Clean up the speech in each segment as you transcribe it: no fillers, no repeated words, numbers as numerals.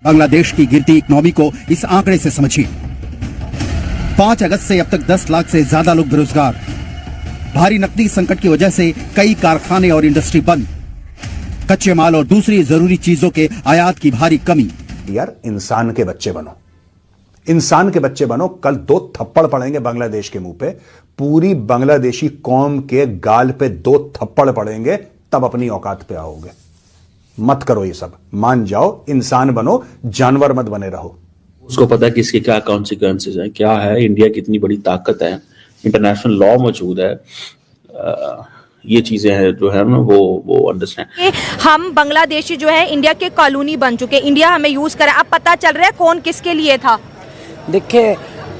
बांग्लादेश की गिरती इकोनॉमी को इस आंकड़े से समझिए। 5 अगस्त से अब तक 10 लाख से ज्यादा लोग बेरोजगार। भारी नकदी संकट की वजह से कई कारखाने और इंडस्ट्री बंद। कच्चे माल और दूसरी जरूरी चीजों के आयात की भारी कमी। यार इंसान के बच्चे बनो, इंसान के बच्चे बनो। कल 2 थप्पड़ पड़ेंगे बांग्लादेश के मुंह पे, पूरी बांग्लादेशी कौम के गाल पे 2 थप्पड़ पड़ेंगे, तब अपनी औकात पे आओगे। मत करो ये सब, मान जाओ, इंसान बनो, जानवर मत बने रहो। उसको पता है कि इसके क्या कॉन्सिक्वेंसेस हैं, क्या है, इंडिया कितनी बड़ी ताकत है, इंटरनेशनल लॉ मौजूद है। ये चीजें हैं जो है ना वो अंडरस्टैंड। हम बांग्लादेशी जो है इंडिया के कॉलोनी बन चुके, इंडिया हमें यूज करे। अब पता चल रहा है कौन किसके लिए था। देखिए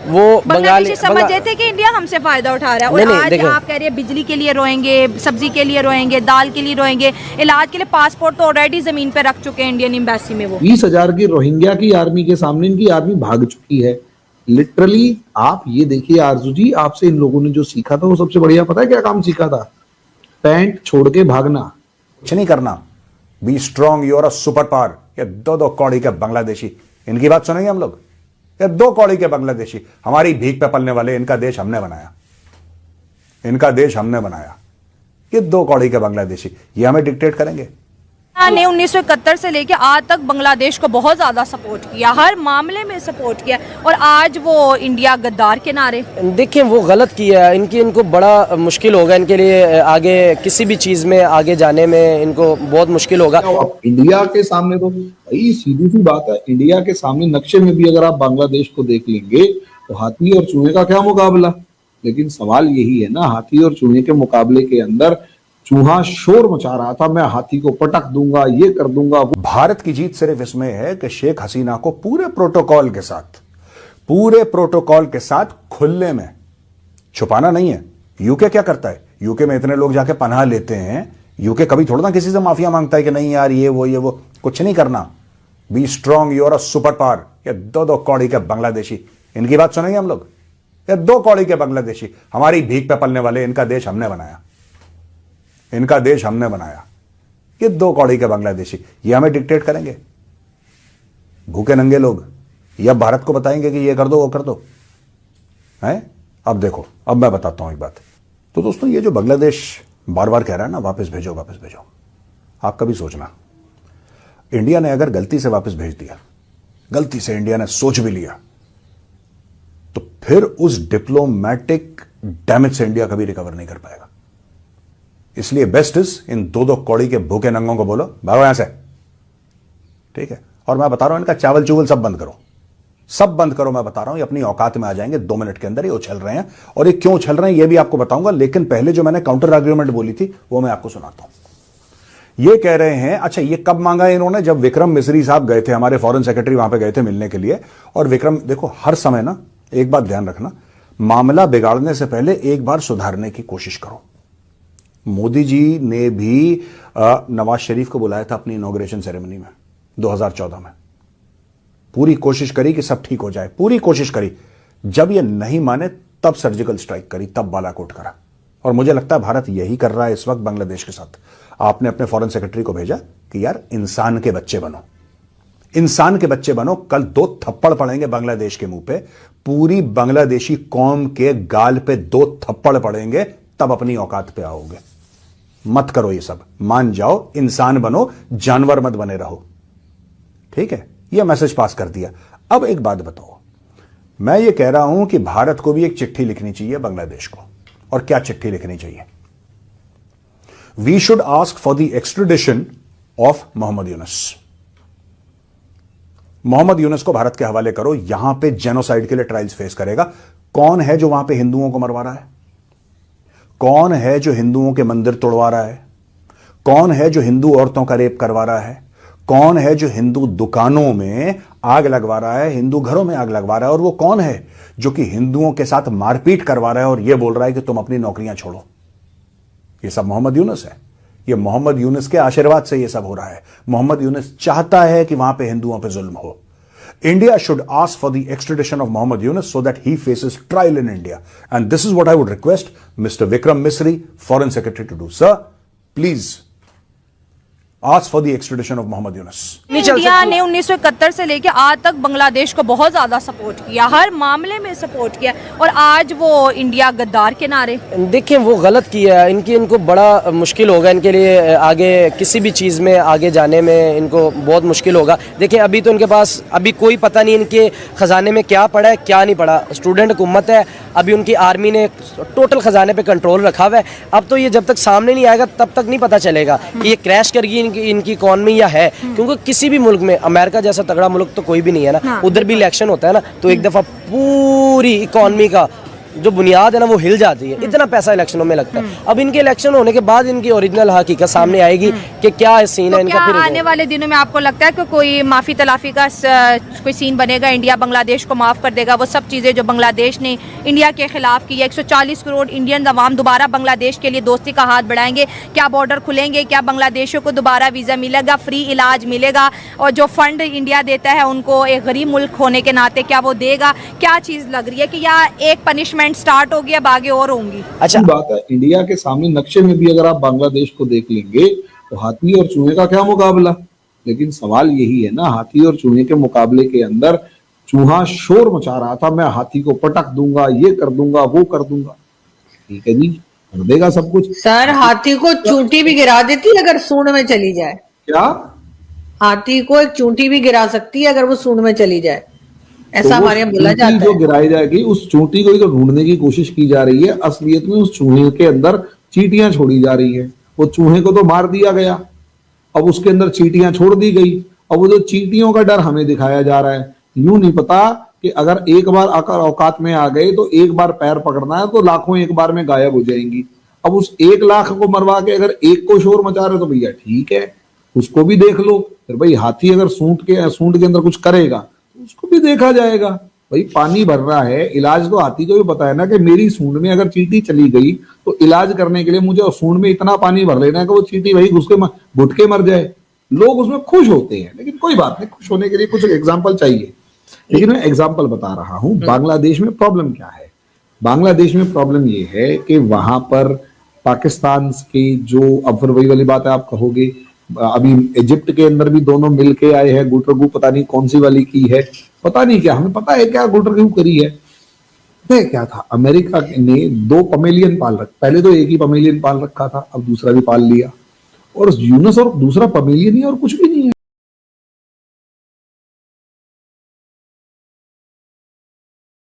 वो बांग्लादेशी समझ रहे थे कि इंडिया हमसे फायदा उठा रहा है, और आज आप कह रहे हैं बिजली के लिए रोएंगे, सब्जी के लिए रोएंगे, दाल के लिए रोएंगे, इलाज के लिए पासपोर्ट तो ऑलरेडी जमीन पे रख चुके हैं इंडियन एम्बेसी में। वो 20,000 की रोहिंग्या की आर्मी के सामने इनकी आर्मी भाग चुकी है। लिटरली आप ये देखिए आरजू जी, आपसे इन लोगों ने जो सीखा था वो सबसे बढ़िया पता है क्या काम सीखा था? पैंट छोड़ के भागना, कुछ नहीं करना। Be strong, you're a super power. ये 2 कौड़ी के बांग्लादेशी, इनकी बात सुनेंगे हम लोग? ये 2 कौड़ी के बांग्लादेशी, हमारी भीख पे पलने वाले, इनका देश हमने बनाया, इनका देश हमने बनाया। ये 2 कौड़ी के बांग्लादेशी, ये हमें डिक्टेट करेंगे। ने 1971 से लेके आज तक बांग्लादेश को बहुत ज्यादा सपोर्ट किया, हर मामले में सपोर्ट किया, और आज वो इंडिया गद्दार के नारे। देखिए वो गलत किया है, इनको बड़ा मुश्किल होगा, इनके लिए आगे किसी भी चीज में आगे जाने में इनको बहुत मुश्किल होगा। अब इंडिया के सामने तो भाई सीधी सी बात है, इंडिया के सामने नक्शे में भी अगर आप बांग्लादेश को देख लेंगे तो हाथी और चूहे का क्या मुकाबला। लेकिन सवाल यही है ना, हाथी और चूहे के मुकाबले के अंदर चूहा शोर मचा रहा था, मैं हाथी को पटक दूंगा, ये कर दूंगा। भारत की जीत सिर्फ इसमें है कि शेख हसीना को पूरे प्रोटोकॉल के साथ खुले में छुपाना नहीं है। यूके क्या करता है? यूके में इतने लोग जाके पनाह लेते हैं, यूके कभी थोड़ा ना किसी से माफिया मांगता है कि नहीं यार ये वो कुछ नहीं करना। Be strong, you're a super power. ये 2 कौड़ी के बांग्लादेशी, इनकी बात सुनेंगे हम लोग? ये 2 कौड़ी के बांग्लादेशी, हमारी भीख पे पलने वाले, इनका देश हमने बनाया, इनका देश हमने बनाया। ये 2 कौड़ी के बांग्लादेशी, ये हमें डिक्टेट करेंगे। भूखे नंगे लोग ये अब भारत को बताएंगे कि ये कर दो वो कर दो, हैं? अब देखो, अब मैं बताता हूं एक बात। तो दोस्तों, ये जो बांग्लादेश बार बार कह रहा है ना वापस भेजो वापस भेजो, आप कभी सोचना, इंडिया ने अगर गलती से वापस भेज दिया, गलती से इंडिया ने सोच भी लिया, तो फिर उस डिप्लोमेटिक डैमेज से इंडिया कभी रिकवर नहीं कर पाएगा। इसलिए बेस्ट इज इन 2 कौड़ी के भूखे नंगों को बोलो भागो यहां से, ठीक है? और मैं बता रहा हूं, इनका चावल चूवल सब बंद करो, सब बंद करो। मैं बता रहा हूं, ये अपनी औकात में आ जाएंगे 2 मिनट के अंदर। ये उछल रहे हैं, और ये क्यों उछल रहे हैं ये भी आपको बताऊंगा। लेकिन पहले जो मैंने काउंटर आर्ग्यूमेंट बोली थी वो मैं आपको सुनाता हूं। ये कह रहे हैं, अच्छा ये कब मांगा है इन्होंने? जब विक्रम मिस्री साहब गए थे, हमारे फॉरेन सेक्रेटरी वहां पे गए थे मिलने के लिए। और विक्रम, देखो हर समय ना एक बात ध्यान रखना, मामला बिगाड़ने से पहले एक बार सुधारने की कोशिश करो। मोदी जी ने भी नवाज शरीफ को बुलाया था अपनी इनॉग्रेशन सेरेमनी में 2014 में। पूरी कोशिश करी कि सब ठीक हो जाए, पूरी कोशिश करी। जब ये नहीं माने तब सर्जिकल स्ट्राइक करी, तब बालाकोट करा। और मुझे लगता है भारत यही कर रहा है इस वक्त बांग्लादेश के साथ। आपने अपने फॉरेन सेक्रेटरी को भेजा कि यार इंसान के बच्चे बनो, इंसान के बच्चे बनो। कल 2 थप्पड़ पड़ेंगे बांग्लादेश के मुंह पे, पूरी बांग्लादेशी कौम के गाल पे 2 थप्पड़ पड़ेंगे, तब अपनी औकात पे आओगे। मत करो ये सब, मान जाओ, इंसान बनो, जानवर मत बने रहो, ठीक है? यह मैसेज पास कर दिया। अब एक बात बताओ, मैं ये कह रहा हूं कि भारत को भी एक चिट्ठी लिखनी चाहिए बांग्लादेश को। और क्या चिट्ठी लिखनी चाहिए? We should ask for the extradition of Mohammad Yunus. Mohammad Yunus को भारत के हवाले करो, यहां पे जेनोसाइड के लिए ट्रायल्स फेस करेगा। कौन है जो वहां पे हिंदुओं को मरवा रहा है? कौन है जो हिंदुओं के मंदिर तोड़वा रहा है? कौन है जो हिंदू औरतों का रेप करवा रहा है? कौन है जो हिंदू दुकानों में आग लगवा रहा है, हिंदू घरों में आग लगवा रहा है? और वो कौन है जो कि हिंदुओं के साथ मारपीट करवा रहा है और ये बोल रहा है कि तुम अपनी नौकरियां छोड़ो? ये सब मोहम्मद यूनुस है। ये मोहम्मद यूनुस के आशीर्वाद से ये सब हो रहा है। मोहम्मद यूनुस चाहता है कि वहां पे हिंदुओं पे जुल्म हो। India should ask for the extradition of Mohammed Yunus so that he faces trial in India. And this is what I would request Mr. Vikram Misri, Foreign Secretary, to do. Sir, please Ask for the extradition of Mohammed Yunus. India ने 1971 से लेकर आज तक बांग्लादेश को बहुत ज्यादा support किया, हर मामले में सपोर्ट किया, और आज वो इंडिया गद्दार के नारे। देखिए वो गलत किया है, इनको बड़ा मुश्किल होगा, इनके लिए आगे किसी भी चीज़ में आगे जाने में इनको बहुत मुश्किल होगा। देखिए अभी तो इनके पास अभी कोई पता नहीं इनके ख़जाने में क्या पड़ा है क्या नहीं पड़ा। स्टूडेंट हुकूमत है, अभी उनकी आर्मी ने टोटल ख़जाने पे कंट्रोल रखा हुआ है। अब तो ये जब तक सामने नहीं आएगा तब तक नहीं पता चलेगा कि ये क्रैश करेगी इनकी इकॉनमी या है, क्योंकि किसी भी मुल्क में अमेरिका जैसा तगड़ा मुल्क तो कोई भी नहीं है ना, उधर भी इलेक्शन होता है ना, तो एक दफ़ा पूरी इकॉनमी का जो बुनियाद है ना वो हिल जाती है, इतना पैसा इलेक्शनों में लगता है। अब इनके इलेक्शन होने के बाद इनकी ओरिजिनल हकीकत सामने आएगी कि क्या सीन है इनका। फिर आने वाले दिनों में आपको लगता है कि कोई माफी तलाफी का कोई सीन बनेगा, इंडिया बांग्लादेश को माफ कर देगा वो सब चीजें जो बांग्लादेश ने इंडिया के खिलाफ की है? 140 करोड़ इंडियन अवाम दोबारा बांग्लादेश के लिए दोस्ती का हाथ बढ़ाएंगे? क्या बॉर्डर खुलेंगे? क्या बांग्लादेशियों को दोबारा वीजा मिलेगा, फ्री इलाज मिलेगा, और जो फंड इंडिया देता है उनको एक गरीब मुल्क होने के नाते क्या वो देगा? क्या चीज लग रही है कि या एक पनिशमेंट स्टार्ट होगी, अब आगे और होंगी? अच्छा बात है, इंडिया के सामने नक्शे में भी अगर आप बांग्लादेश को देख लेंगे तो हाथी और चूहे का क्या मुकाबला। लेकिन सवाल यही है ना, हाथी और चूहे के मुकाबले के अंदर चूहा शोर मचा रहा था, मैं हाथी को पटक दूंगा, ये कर दूंगा, वो कर दूंगा। ठीक है जी, कर देगा सब कुछ। सर हाथी को चूंटी भी गिरा देती है अगर सूंड में चली जाए। क्या? हाथी को एक चूंटी भी गिरा सकती है अगर वो सूंड में चली जाए, ऐसा तो हमारे यहाँ बोला जाता है। जो गिराई जाएगी उस चूंटी को ही तो ढूंढने की कोशिश की जा रही है। असलियत में उस चूहे के अंदर चींटियां छोड़ी जा रही है। वो चूहे को तो मार दिया गया, अब उसके अंदर चींटियां छोड़ दी गई। अब वो जो चींटियों का डर हमें दिखाया जा रहा है। यूं नहीं पता कि अगर एक बार आकर औकात में आ गए तो एक बार पैर पकड़ना है तो लाखों एक बार में गायब हो जाएंगी। अब उस 1 लाख को मरवा के अगर एक को शोर मचा रहे तो भैया ठीक है, उसको भी देख लो। फिर भाई हाथी अगर सूंड के अंदर कुछ करेगा तो उसको भी देखा जाएगा। भाई पानी भर रहा है, इलाज तो हाथी को भी पता है ना कि मेरी सूंड में अगर चींटी चली गई तो इलाज करने के लिए मुझे सूंड में इतना पानी भर लेना है कि वो चींटी भाई घुट के मर जाए। लोग उसमें खुश होते हैं, लेकिन कोई बात नहीं, खुश होने के लिए कुछ एग्जाम्पल चाहिए। लेकिन मैं एग्जाम्पल बता रहा हूं बांग्लादेश में प्रॉब्लम क्या है। बांग्लादेश में प्रॉब्लम ये है कि वहां पर पाकिस्तान की जो, अब फिर वही वाली बात है, आप कहोगे अभी इजिप्ट के अंदर भी दोनों मिलके आए हैं, गुटरगू पता नहीं कौन सी वाली की है, पता नहीं क्या, हमें पता है क्या गुटरगू करी है। क्या था, अमेरिका ने 2 पमेलियन पाल रखा, पहले तो एक ही पमेलियन पाल रखा था, अब दूसरा भी पाल लिया, और यूनस और दूसरा पमेलियन ही और कुछ भी नहीं है।